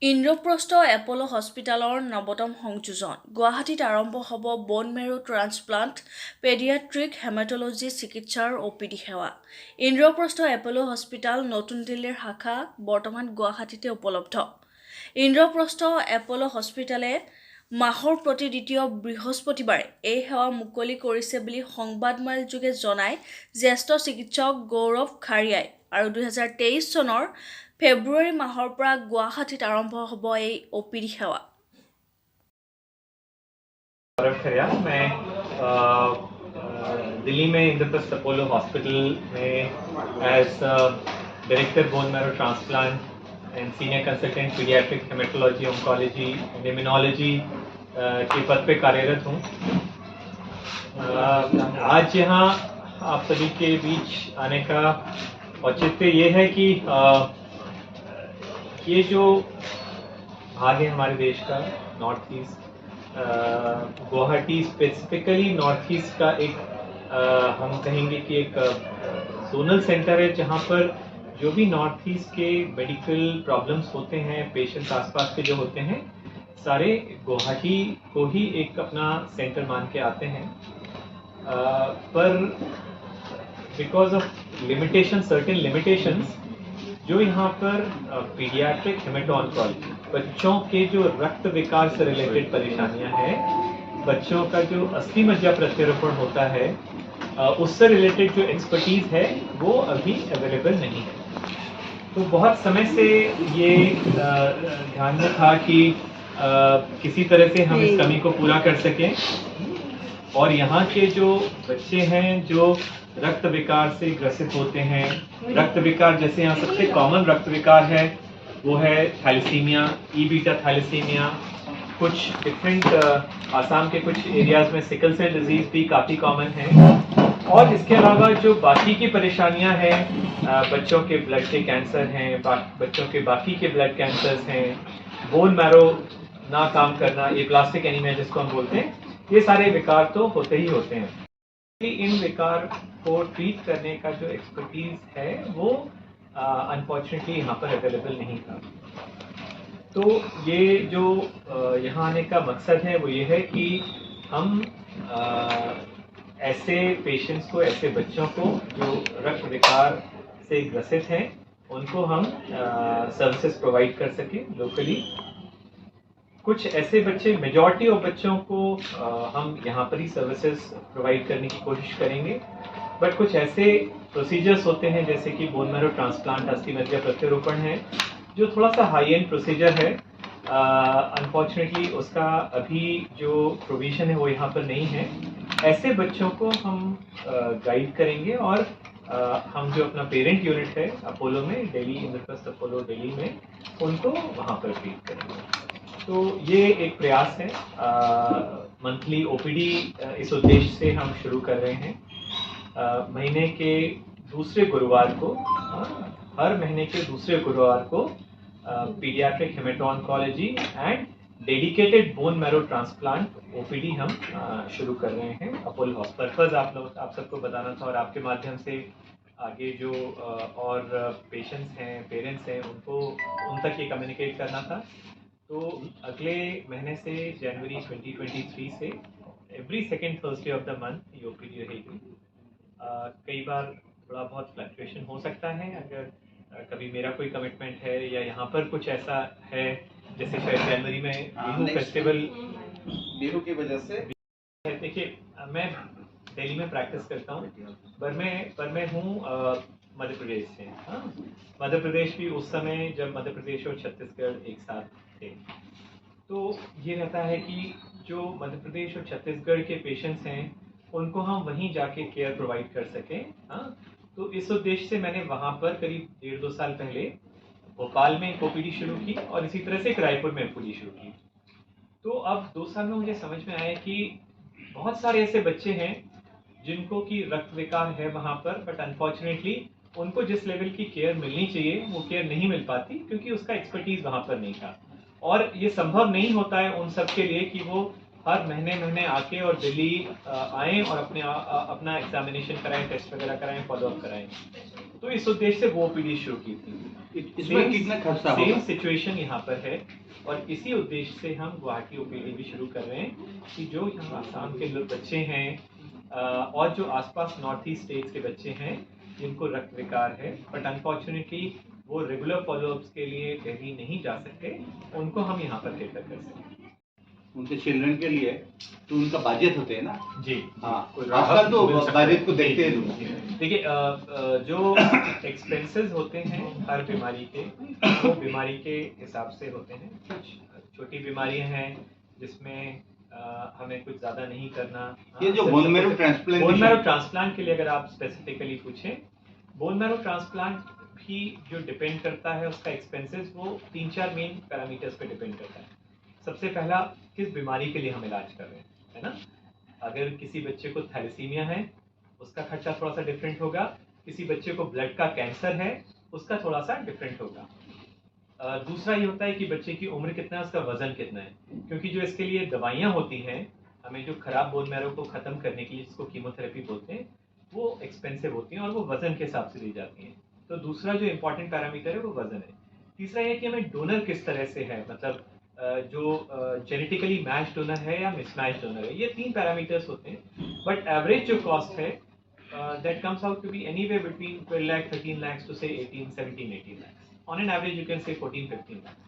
Indraprastha Apollo হস্পিটালৰ নৱতম সংযোজন গুৱাহাটীত আৰম্ভ হ'ব বন মেৰো ট্ৰান্সপ্লাণ্ট পেডিয়াট্ৰিক হেমাট'লজি চিকিৎসাৰ OPD সেৱা। ইন্দ্ৰপ্ৰস্থ এপ'লো হস্পিটাল নতুন দিল্লীৰ শাখা বৰ্তমান গুৱাহাটীতে উপলব্ধ। ইন্দ্ৰপ্ৰস্থ এপ'লো হস্পিটালে মাহৰ প্ৰতি দ্বিতীয় বৃহস্পতিবাৰে এই সেৱা মুকলি কৰিছে বুলি সংবাদমেলযোগে জনাই জ্যেষ্ঠ চিকিৎসক গৌৰৱ খাৰিয়াই আৰু 2023 চনৰ ফেব্ৰুৱাৰী মাহৰ পৰা গুৱাহাটীত আৰম্ভ হ'ব এই OPD সেৱা। गौरव खरिया मैं दिल्ली में इंद्रप्रस्थ अपोलो हॉस्पिटल में as director bone marrow transplant and senior consultant paediatric haematology oncology and immunology के पद पे कार्यरत हूँ। आज यहाँ आप सभी के बीच आने का औचित्य ये है कि ये जो भाग है हमारे देश का north east, Guwahati specifically north east का एक हम कहेंगे कि एक जोनल सेंटर है जहाँ पर जो भी नॉर्थ ईस्ट के मेडिकल प्रॉब्लम्स होते हैं, पेशेंट्स आसपास के जो होते हैं, सारे गुवाहाटी को ही एक अपना सेंटर मान के आते हैं। पर because of limitation, certain limitations, जो यहाँ पर पीडियाट्रिक हेमेटो-ऑन्कोलॉजी, बच्चों के जो रक्त विकार से रिलेटेड परेशानियां हैं, बच्चों का जो अस्थि मज्जा प्रत्यारोपण होता है, उससे रिलेटेड जो एक्सपर्टीज है वो अभी अवेलेबल नहीं है। तो बहुत समय से ये ध्यान में था कि किसी तरह से हम इस कमी को पूरा कर सकें और यहाँ के जो बच्चे हैं जो रक्त विकार से ग्रसित होते हैं, रक्त विकार जैसे यहाँ सबसे कॉमन रक्त विकार है वो है थैलेसीमिया, ई-बीटा थैलेसीमिया, कुछ डिफरेंट आसाम के कुछ एरियाज में सिकल सेल डिजीज भी काफ़ी कॉमन है। और इसके अलावा जो बाकी की परेशानियां हैं, बच्चों के ब्लड के कैंसर हैं, बच्चों के बाकी के ब्लड कैंसर्स हैं, बोन मैरो ना काम करना, ये प्लास्टिक एनीमिया जिसको हम बोलते हैं, ये सारे विकार तो होते ही होते हैं। इन विकार को ट्रीट करने का जो एक्सपर्टीज है वो अनफॉर्चुनेटली यहाँ पर अवेलेबल नहीं था। तो ये जो यहाँ आने का मकसद है वो ये है कि हम ऐसे पेशेंट्स को, ऐसे बच्चों को जो रक्त विकार से ग्रसित हैं, उनको हम सर्विसेज प्रोवाइड कर सकें लोकली। कुछ ऐसे बच्चे, मेजॉरिटी ऑफ बच्चों को हम यहाँ पर ही सर्विसेज प्रोवाइड करने की कोशिश करेंगे, बट कुछ ऐसे प्रोसीजर्स होते हैं जैसे कि बोन मैरो ट्रांसप्लांट, अस्थि मज्जा प्रत्यारोपण है, जो थोड़ा सा हाई एंड प्रोसीजर है। अनफॉर्चुनेटली उसका अभी जो प्रोविजन है वो यहाँ पर नहीं है। ऐसे बच्चों को हम गाइड करेंगे और हम जो अपना पेरेंट यूनिट है अपोलो में, दिल्ली इंद्रप्रस्थ अपोलो दिल्ली में, उनको वहाँ पर ट्रीट करेंगे। तो ये एक प्रयास है, मंथली OPD इस उद्देश्य से हम शुरू कर रहे हैं। महीने के दूसरे गुरुवार को, हर महीने के दूसरे गुरुवार को paediatric haemato-oncology and dedicated bone marrow transplant OPD हम शुरू कर रहे हैं अपोलो हॉस्पिटल। आप सबको बताना था और आपके माध्यम से आगे जो और पेशेंट्स हैं, पेरेंट्स हैं, उनको उन तक ये कम्युनिकेट करना था। तो अगले महीने से जनवरी 2023 से every second Thursday of the month ये OPD रहेगी। कई बार थोड़ा बहुत फ्लक्चुएशन हो सकता है, अगर कभी मेरा कोई कमिटमेंट है या यहाँ पर कुछ ऐसा है, जैसे शायद जनवरी में बिहू फेस्टिवल, बिहू की वजह से। देखिए, मैं दिल्ली में प्रैक्टिस करता हूँ, पर मैं हूँ मध्य प्रदेश से। हाँ, मध्य प्रदेश भी उस समय जब मध्य प्रदेश और छत्तीसगढ़ एक साथ थे, तो ये रहता है कि जो मध्य प्रदेश और छत्तीसगढ़ के पेशेंट्स हैं उनको हम वहीं जाके केयर प्रोवाइड कर सकें। हाँ, तो इस उद्देश्य से मैंने वहाँ पर करीब 1.5-2 साल पहले भोपाल में एक OPD शुरू की और इसी तरह से एक रायपुर में OPD शुरू की। तो अब 2 साल में मुझे समझ में आया कि बहुत सारे ऐसे बच्चे हैं जिनको की रक्त विकार है वहाँ पर, बट अनफॉर्चुनेटली उनको जिस लेवल की केयर मिलनी चाहिए वो केयर नहीं मिल पाती, क्योंकि उसका एक्सपर्टीज वहाँ पर नहीं था। और ये संभव नहीं होता है उन सब के लिए कि वो हर महीने आके और दिल्ली आएँ और अपना एग्जामिनेशन कराएं, टेस्ट वगैरह कराएं, फॉलोअप कराएं। तो इस उद्देश्य से वो OPD शुरू की थी। इसमें कितना खर्चा होगा? सेम सिचुएशन यहाँ पर है और इसी उद्देश्य से हम गुवाहाटी ओपीडी भी शुरू कर रहे हैं कि जो यहाँ आसाम के लोग बच्चे हैं और जो आसपास नॉर्थ ईस्ट स्टेट्स के बच्चे हैं जिनको रक्त विकार है बट अनफॉर्चुनेटली वो रेगुलर फॉलोअप्स के लिए दिल्ली नहीं जा सकते, उनको हम यहाँ पर केटर कर सकें। उनके चिल्ड्रन के लिए तो उनका बाजेट होते हैं ना जी हाँ कोई आजकल तो मिल सकता है। बाजेट को देखते हैं लोग। देखिए जो एक्सपेंसेस होते हैं हर बीमारी के वो बीमारी के हिसाब से होते हैं। कुछ छोटी बीमारियां हैं जिसमें हमें कुछ ज़्यादा नहीं करना। ये जो बोन मैरो ट्रांसप्लांट के लिए अगर आप स्पेसिफिकली पूछें, बोन मैरो ट्रांसप्लांट भी जो डिपेंड करता है उसका एक्सपेंसेस वो 3-4 मेन पैरामीटर्स पे डिपेंड करता है। सबसे पहला किस बीमारी के लिए हम इलाज कर रहे हैं, है ना। अगर किसी बच्चे को थैलेसीमिया है उसका खर्चा थोड़ा सा डिफरेंट होगा, किसी बच्चे को ब्लड का कैंसर है उसका थोड़ा सा डिफरेंट होगा। दूसरा ये होता है कि बच्चे की उम्र कितना है, उसका वजन कितना है, क्योंकि जो इसके लिए दवाइयाँ होती हैं हमें जो खराब बोन मैरो को ख़त्म करने के लिए जिसको कीमोथेरेपी बोलते हैं वो एक्सपेंसिव होती हैं और वो वजन के हिसाब से दी जाती हैं। तो दूसरा जो इम्पोर्टेंट पैरामीटर है वो वजन है। तीसरा ये कि हमें डोनर किस तरह से है, मतलब जो जेनेटिकली मैच डोनर है या मिसमैच डोनर है, ये 3 पैरामीटर्स होते हैं। बट एवरेज जो कॉस्ट है that comes out to be anywhere between 12 lakh 13 lakhs to say 18, 17, 18 lakhs. On an average you can say 14, 15 lakhs.